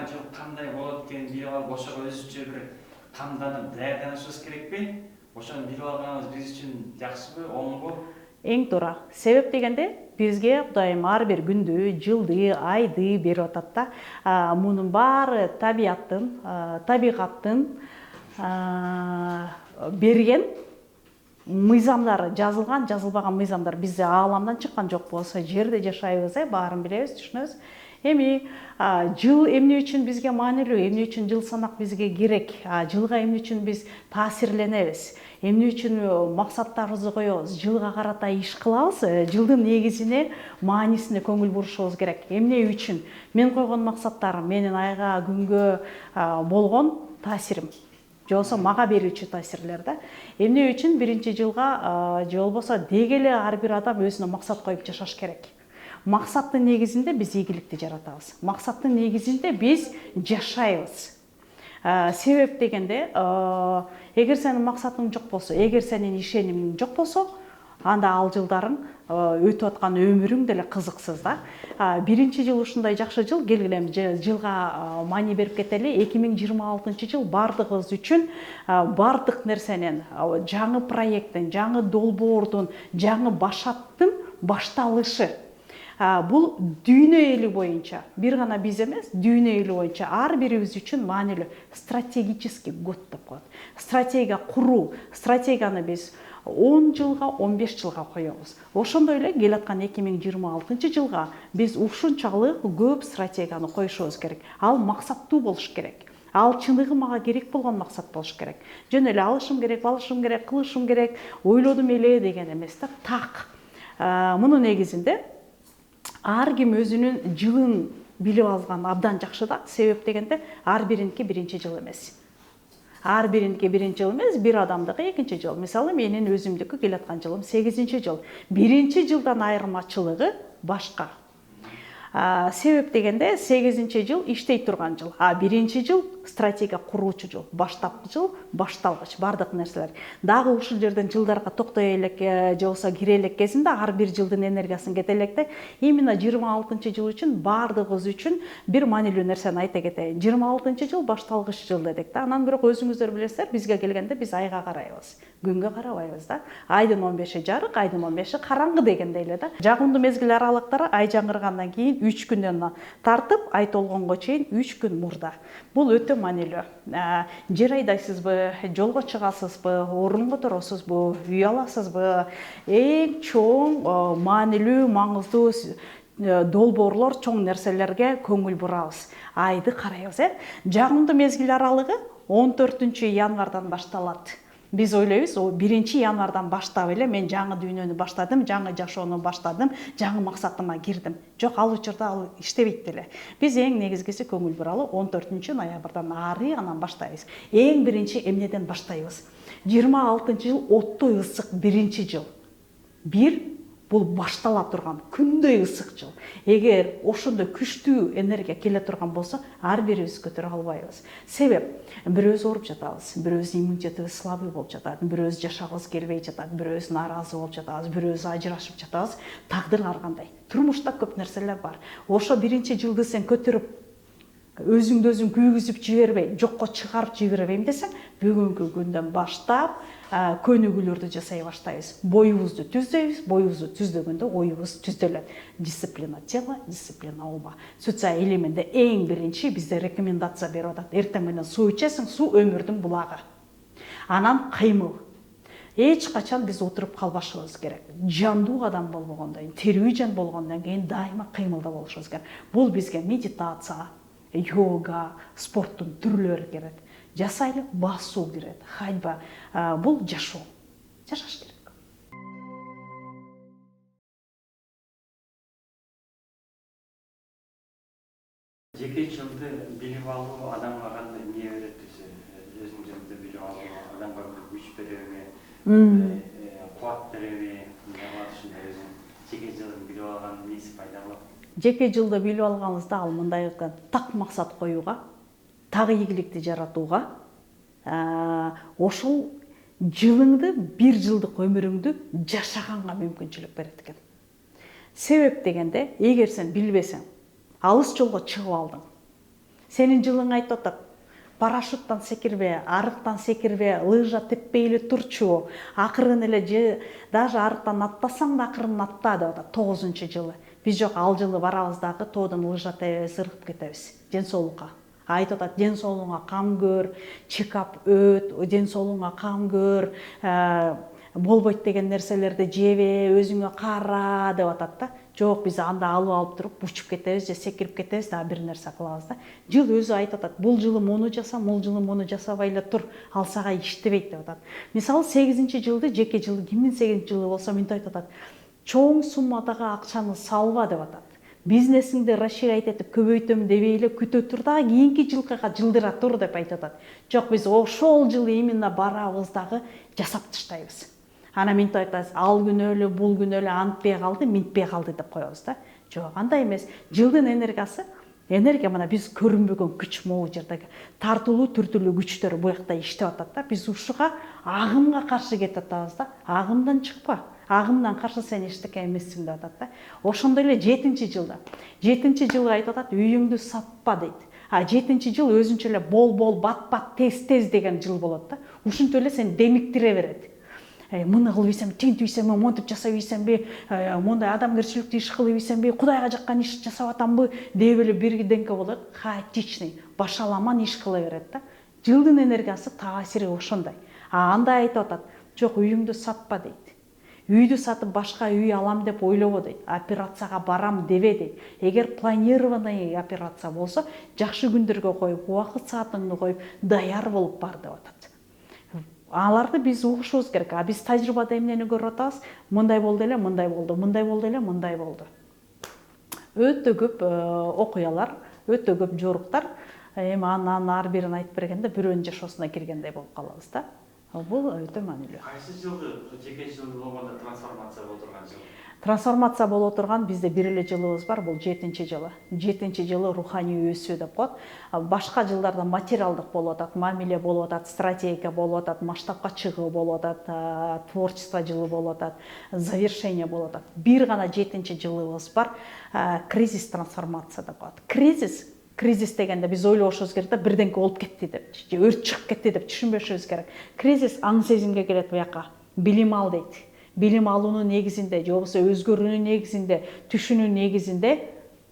жыл кандай болот экенин билип алып, ошого өзүнчө бир камданып, даярданышыбыз керекпи? Ошону билип алганыбыз биз үчүн жакшыбы, оңбу? Эң туура. Себеп дегенде бизге Кудайым ар бир күндү, жылды, айды берип атат да. Мунун баары табигаттын берген мыйзамдары, жазылган, жазылбаган мыйзамдар. Биз ааламдан чыккан жок болсо, жерде жашайбыз, баарын билебиз, түшүнөбүз. Эми жыл эмне үчүн бизге маанилүү, эмне үчүн жыл санак бизге керек, жылга эмне үчүн биз таасирленебиз, эмне үчүн максаттарыбызды коебуз, жылга карата иш кылабыз, жылдын негизине, маанисине көңүл бурушубуз керек. Эмне үчүн? Мен койгон максаттарым, менин айга, күнгө болгон таасирим. Же болбосо мага берүүчү таасирлер да. Эмне үчүн биринчи жылга же болбосо деги эле ар бир адам өзүнө максат коюп жашаш керек. Максаттын негизинде биз ийгиликти жаратабыз. Максаттын негизинде биз жашайбыз. Себеп дегенде, эгер сенин максатың жок болсо, эгер сенин ишенимиң жок болсо, анда ал жылдарың, өтүп аткан өмүрүң деле кызыксыз да. Биринчи жыл ушундай жакшы жыл, келгиле жылга маани берип кетели. 2026 жыл бардыгыбыз үчүн бардык нерсенин, жаңы проекттин, жаңы долбоордун, жаңы башаттын башталышы. Бул дүйнө эли боюнча, бир гана биз эмес, дүйнө эли боюнча ар бирибиз үчүн маанилүү стратегический год деп коет. Стратегия куруу, стратегияны биз 10 жылга, 15 жылга коебуз. Ошондой эле келаткан 2026 жылга биз ушунчалык көп стратегияны коюшубуз керек. Ал максаттуу болуш керек. Ал чыныгы мага керек болгон максат болуш керек. Жөн эле алышым керек, балышым керек, кылышым керек, ойлодум эле деген эмес да. Так. Мунун негизинде ар ким өзүнүн жылын билип алган абдан жакшы да. Себеп дегенде ар бириники биринчи жыл эмес. Ар бириники биринчи жыл эмес, бир адамдыкы экинчи жыл. Мисалы менин өзүмдүкү келаткан жылым 8-чи жыл. Биринчи жылдан айырмачылыгы башка. Себеп дегенде 8-чи жыл иштей турган жыл. Биринчи жыл стратегия куруучу жыл, баштапкы жыл, башталгыч бардык нерселер. Дагы ушул жерден жылдарга токтой элек же болсо кире элек кезинде ар бир жылдын энергиясын кете электе. Именно 26-чы жыл үчүн бардыгыбыз үчүн бир маанилүү нерсени айта кетейин. 26-чы жыл башталгыч жыл дедик да. Анан бирок өзүңүздөр билесиздер, бизге келгенде биз айга карайбыз. Күнгө карабайбыз да. Айдын 15-и жарык, айдын 15-и караңгы дегендей эле да. Жагымдуу мезгил аралыктары ай жаңыргандан кийин 3 күндөн тартып, ай толгонго чейин 3 күн мурда. Бул өтө маанилүү. Жер айдайсызбы, жолго чыгасызбы, орунго турасызбы, үй аласызбы? Эң чоң маанилүү, маңыздуу долбоорлор, чоң нерселерге көңүл бурабыз. Айды карайбыз, Жагымдуу мезгил аралыгы 14 январдан башталат. Биз ойлойбуз, 1 январдан баштап эле мен жаңы дүйнөнү баштадым, жаңы жашоону баштадым, жаңы максатыма кирдим. Жок, ал учурда ал иштебейт деле. Биз эң негизгиси көңүл буралы 14 ноябрдан ары анан баштайбыз. Эң биринчи эмнеден баштайбыз? 26 жыл оттой ысык биринчи жыл. Бул баштала турган күндөй ысык жыл. Эгер ошондой күчтүү энергия келе турган болсо, ар бирибиз көтөрө албайбыз. Себеп, бирөөбүз ооруп жатабыз, бирөөбүз иммунитетибиз слабый болуп жатат, бирөөбүз жашагыбыз келбей жатат, бирөөбүз нааразы болуп жатабыз, бирөөбүз ажырашып жатабыз. Тагдыр ар кандай. Турмушта көп нерселер бар. Ошо биринчи жылды сен көтөрүп, өзүңдү өзүң күйгүзүп жибербей, жокко чыгарып жибербейм десең, бүгүнкү күндөн баштап көнүгүүлөрдү жасай баштайбыз. Боюбузду түздөйбүз, боюбузду түздөгөндө оюбуз түздөлөт. Дисциплина тела, дисциплина ума. Сөтсө элеменде эң биринчи бизде рекомендация берип атат. Эртең менен суу ичесиң, суу өмүрдүн булагы. Анан кыймыл. Эч качан биз отуруп калбашыбыз керек. Жандуу адам болбогондон кийин, тирүү жан болгондон кийин дайыма кыймылда болушубуз керек. Бул бизге медитация, йога, спорттун түрлөрү керек. Жасайлы басуу кирет, ходьба. Бул жашоо. Жашаш керек. Жеке жылды билип алуу адамга кандай эмне берет десе, өзүң жылды билип алуу адамга күч береби, кубат береби, эмне кылат ушундай өзүң жеке жылын билип алган эмнеси пайдалуу? Жеке жылды билип алганыбызда ал мындай так максат коюуга, так ийгиликти жаратууга, ошол жылыңды, бир жылдык өмүрүңдү жашаганга мүмкүнчүлүк берет экен. Себеп дегенде, эгер сен билбесең, алыс жолго чыгып алдың. Сенин жылың айтып атат. Парашюттан секирбе, арыктан секирбе, лыжа теппей эле турчу. Акырын эле даже арыктан аттасаң да акырын атта деп атат. 9-жылы. Биз жок, ал жылы барабыз дагы тоодон лыжа тебебиз, ыргып кетебиз. Ден соолукка. Айтып атат, ден соолугуңа кам көр, чекап өт, ден соолугуңа кам көр, болбойт деген нерселерди жебе, өзүңө кара деп атат да. Жок, биз анда алып туруп учуп кетебиз же секирип кетебиз да бир нерсе кылабыз да. Жыл өзү айтып атат, бул жылы муну жаса, бул жылы муну жасабай эле тур, ал сага иштебейт деп атат. Мисалы 8-жылды, жеке жылы 2008-жылы болсо мынтип айтып атат. Чоң суммадагы акчаны салба деп атат. Бизнесиңди расширять этип көбөйтөм дебей эле күтө тур да, кийинки жылкыга жылдыра тур деп айтып атат. Жок, биз ошол жылы именно барабыз дагы жасап таштайбыз. Ана мынтип айтабыз, ал күнү эле, бул күнү эле антпей калды, минтпей калды деп коебуз да. Жок, андай эмес. Жылдын энергиясы, энергия мына биз көрүнбөгөн күч, могу жердеги тартылуу түртүлүү күчтөр буякта иштеп атат да. Биз ушуга агымга каршы кетип атабыз да. Агымдан чыкпа. Агымдан каршы сен эчтеке эмессиң деп атат да. Ошондой эле 7-жылда. 7-жылы айтып атат, үйүңдү сатпа дейт. 7-жыл өзүнчө эле бол, бат, тез деген жыл болот да. Ушинтип эле сен демиктире берет. Муну кылып ийсем, тинтип ийсем, монтип жасап ийсемби, мондай адамгерчиликтүү иш кылып ийсемби, Кудайга жаккан иш жасап атамбы деп эле бирденке болот, хаотичный, башаламан иш кыла берет да. Жылдын энергиясы, таасири ошондой. Андай айтып атат, жок, үйүңдү сатпа дейт. Үйдү сатып башка үй алам деп ойлобо дейт. Операцияга барам дебе дейт. Эгер планированный операция болсо, жакшы күндөргө коюп, убакыт саатыңды коюп, даяр болуп бар деп атат. Аларды биз угушубуз керек. Биз тажрыйбада эмнени көрүп атабыз? Мындай болду эле, мындай болду, мындай болду эле, мындай болду. Өтө көп окуялар, өтө көп жоруктар. Эми анын ар бирин айтып бергенде бирөөнүн жашоосуна киргендей болуп калабыз да. Бул өтө маанилүү. Кайсы жылы жеке жылы болгондо трансформация болуп турган жыл? Трансформация болуп турган бизде бир эле жылыбыз бар, бул 7-жылы. 7-жылы руханий өсүү деп коет. Башка жылдарда материалдык болуп атат, мамиле болуп атат, стратегия болуп атат, масштабка чыгуу болуп атат, творчество жылы болуп атат, завершение болуп атат. Бир гана 7-жылыбыз бар, кризис трансформация деп коет. Кризис дегенде биз ойлошубуз керек да, бирденке болуп кетти деп, же өрт чыгып кетти деп түшүнбөшүбүз керек. Кризис аң сезимге келет буяка. Билим ал дейт. Билим алуунун негизинде, же болбосо өзгөрүүнүн негизинде, түшүнүү негизинде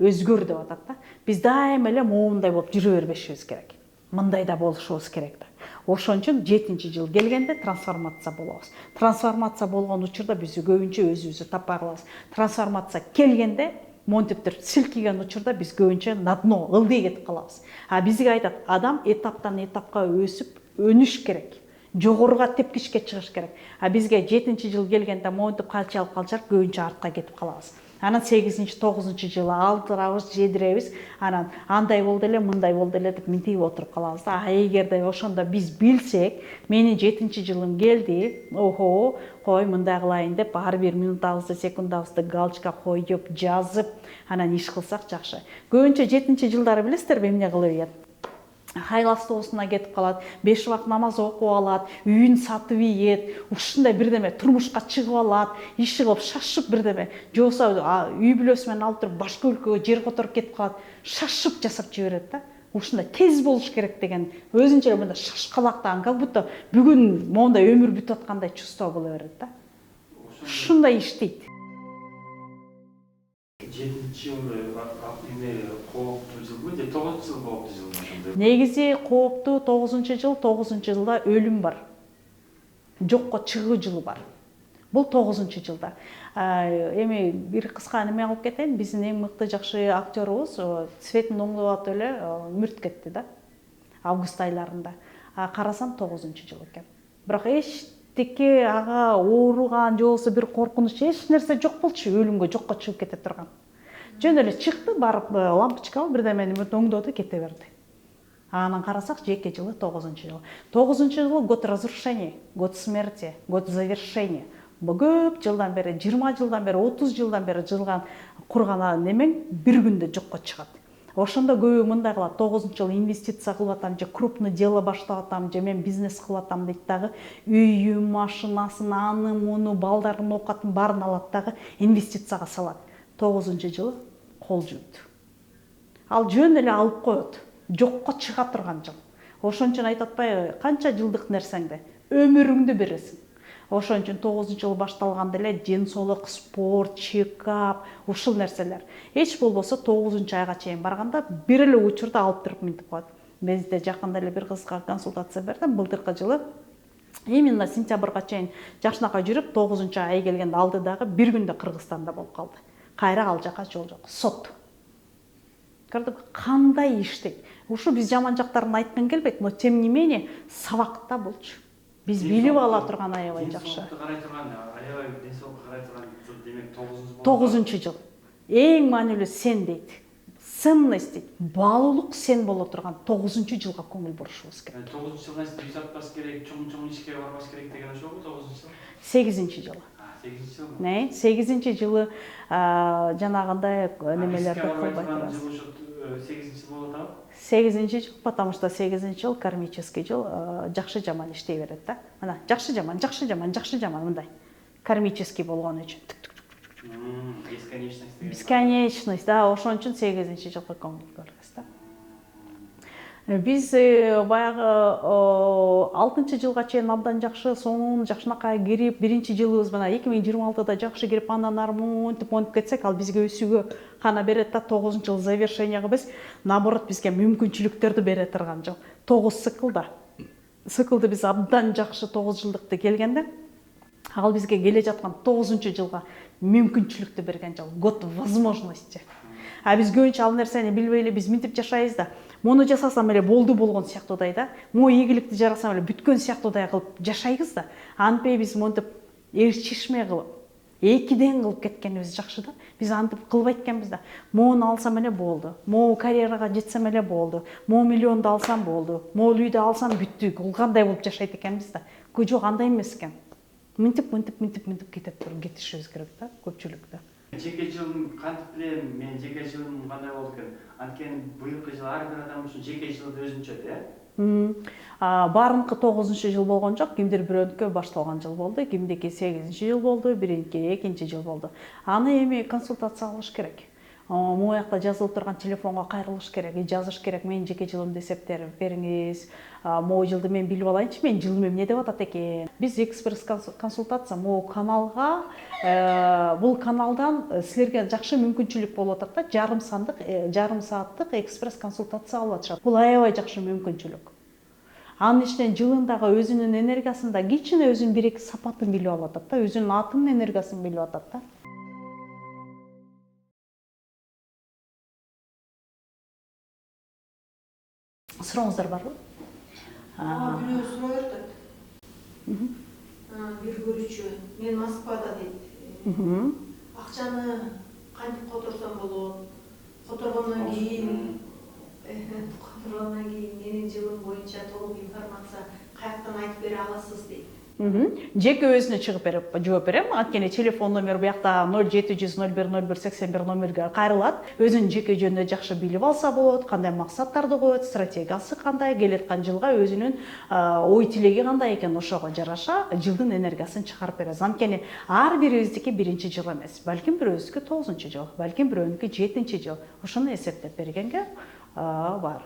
өзгөр деп атат да. Биз дайыма эле моундай болуп жүрө бербешибиз керек. Мындай да болушубуз керек да. Ошон үчүн 7-жыл келгенде трансформация болобуз. Трансформация болгон учурда биз көбүнчө өзүбүздү таппай калабыз. Трансформация келгенде монтиптер силкиген учурда биз көбүнчө на дно, ылдый кетип калабыз. Бизге айтат, адам этаптан этапка өсүп, өнүш керек. Жогоруга тепкичке чыгыш керек. Бизге 7-жыл келгенде монтип калчалып көбүнчө артка кетип калабыз. Анан 8-9-жылы алдырабыз, жедиребиз. Анан андай болду эле, мындай болду эле деп минтип отуруп калабыз да. Эгерде ошондо биз билсек, менин 7-жылым келди, кой мындай кылайын деп ар бир минутабызды, секундабызды галочка коюп, жазып, анан иш кылсак жакшы. Көбүнчө 7-жылдары билесиздерби эмне кылып ийет? Хайыл автобусуна кетип калат, 5 убакыт намаз окуп алат, үйүн сатып ийет, ушундай бирдеме турмушка чыгып алат, иши кылып шашып бирдеме, же болбосо үй бүлөсү менен алып туруп башка өлкөгө жер которуп кетип калат, шашып жасап жиберет да. Ушундай тез болуш керек деген өзүнчө эле мындай шашкалактаган, как будто бүгүн моундай өмүр бүтүп аткандай чувство боло берет да. Ушундай иштейт. 7-жыл кооптуу жылбы же 9-жыл кооптуу жылбы? Негизи кооптуу 9-жыл, 9-жылда өлүм бар. Жокко чыгуу жылы бар. Бул 9-жылда. Эми бир кыска неме кылып кетейин. Биздин эң мыкты жакшы актёрубуз Цветин оңдоп эле мүрт кетти да. Август айларында. Карасам 9-жыл экен. Бирок эчтеке ага ооруган же болбосо бир коркунуч эч нерсе жок болчу, өлүмгө жокко чыгып кете турган. Жөн эле чыкты, барып лампочка бирдемени оңдоду, кете берди. Анан карасак, жеке жылы 9-жыл. 9-жылы год разрушения, год смерти, год завершения. Бул көп жылдан бери, 20 жылдан бери, 30 жылдан бери курган немең бир күндө жокко чыгат. Ошондо көбү мындай кылат, 9-жыл инвестиция кылып атам, же крупный дело баштап атам, же мен бизнес кылып атам дейт дагы, үйүн, машинасын, аны, муну, балдарын оокатын баарын алат дагы инвестицияга салат. 9-жылы кол жуйт. Ал жөн эле алып коет. жокко чыга турган жыл. Ошон үчүн айтып атпайбы, канча жылдык нерсеңди өмүрүңдү бересиң. Ошон үчүн 9-жыл башталганда эле ден соолук, спорт, чекап, ушул нерселер. Эч болбосо 9-айга чейин барганда бир эле учурда алып туруп минтип коет. Бизде жакында эле бир кызга консультация бердим, былтыркы жылы. Именно сентябрга чейин жашнакай жүрүп, 9-ай келгенде алды дагы бир күндө Кыргызстанда болуп калды. Кайра ал жака жол жок, сот. Көрдүк, кандай иштейт. Ушу биз жаман жактарын айткым келбейт, но тем не менее сабакта болчу. Биз билип ала турган аябай жакшы. Денсаулыкты карай турган, аябай денсаулыкка карай турган жыл демек 9-жыл. Эң маанилүү сен дейт. Ценность дейт. Баалуулук сен боло турган 9-жылга көңүл бурушубуз керек. 9-жылга үй сатпас керек, чоң ишке барбас керек деген ошол 9-жыл. 8-жылы. 8-жыл. Не? 8-жылы жанагындай немелерди кылбай турабыз. 8-жыл болот абы? 8-жыл, потому что 8-жыл кармический жыл, жакшы жаман иштей берет да. Мына жакшы жаман мындай. Кармический болгон үчүн. Бесконечность. Бесконечность, да, ошон үчүн 8-жылга көңүл бурабыз да. Биз баягы 6-жылга чейин абдан жакшы, сонун жакшынакай кирип, 1-жылыбыз мына 2026-да жакшы кирип, андан ары монтип кетсек, ал бизге өсүүгө кана берет да. 9-жыл завершенияга биз наоборот бизге мүмкүнчүлүктөрдү бере турган жыл. 9 циклда. Циклды биз абдан жакшы 9 жылдыкты келгенде, ал бизге келе жаткан 9-жылга мүмкүнчүлүктү берген жыл. Год возможности. А биз көбүнчө ал нерсени билбей эле биз минтип жашайбыз да. Муну жасасам эле болду болгон сыяктуудай да. Могу ийгиликти жарасам эле бүткөн сыяктуудай кылып жашайбыз да. Антпей биз монтип эрчишмей кылып, экиден кылып кеткенибиз жакшы да. Биз антип кылбайт экенбиз да. Могуну алсам эле болду. Могу карьерага жетсем эле болду. Могу миллионду алсам болду. Могу үйдү алсам бүттү. Кандай болуп жашайт экенбиз да. Жок, андай эмес экен. Минтип кетишибиз керек да, көпчүлүктө. Жеке жылым кантип билем, мен жеке жылым кандай болду экен? Анткени быйылкы жыл ар бир адам үчүн жеке жылы өзүнчө да. Баарыныкы 9-жыл болгон жок, кимдир бирөөнүкү башталган жыл болду, кимдики 8-жыл болду, бириники 2-жыл болду. Аны эми консультация алыш керек. Могу жакта жазылып турган телефонго кайрылыш керек, жазыш керек. Менин жеке жылымды эсептеп бериңиз. Могу жылды мен билип алайынчы, менин жылым эмне деп атат экен. Биз экспресс консультация могу каналга, бул каналдан силерге жакшы мүмкүнчүлүк болуп атат да. Жарым сааттык экспресс консультация алып атышат. Бул аябай жакшы мүмкүнчүлүк. Анын ичинен жылындагы өзүнүн энергиясында кичине өзүнүн бир-эки сапатын билип алып атат да, өзүнүн атынын энергиясын билип атат да. Сурооңуздар барбы? Бирөө суроо берет. Бир көрүүчү, мен Москвада дейт. Акчаны кантип которсом болот? Которгондон кийин менин жылым боюнча толук информация каяктан айтып бере аласыз дейт. Жеке өзүнө чыгып берип жооп берем. Анткени телефон номер буякта 0700010181 номерге кайрылат. Өзүнүн жеке жөнүндө жакшы билип алса болот, кандай максаттарды коет, стратегиясы кандай, келаткан жылга өзүнүн ой тилеги кандай экен, ошого жараша жылдын энергиясын чыгарып беребиз. Анткени ар бирибиздики 1-жыл эмес, балким бирөөбүздүкү 9-жыл, балким бирөөнүкү 7-жыл. Ошону эсептеп бергенге бар.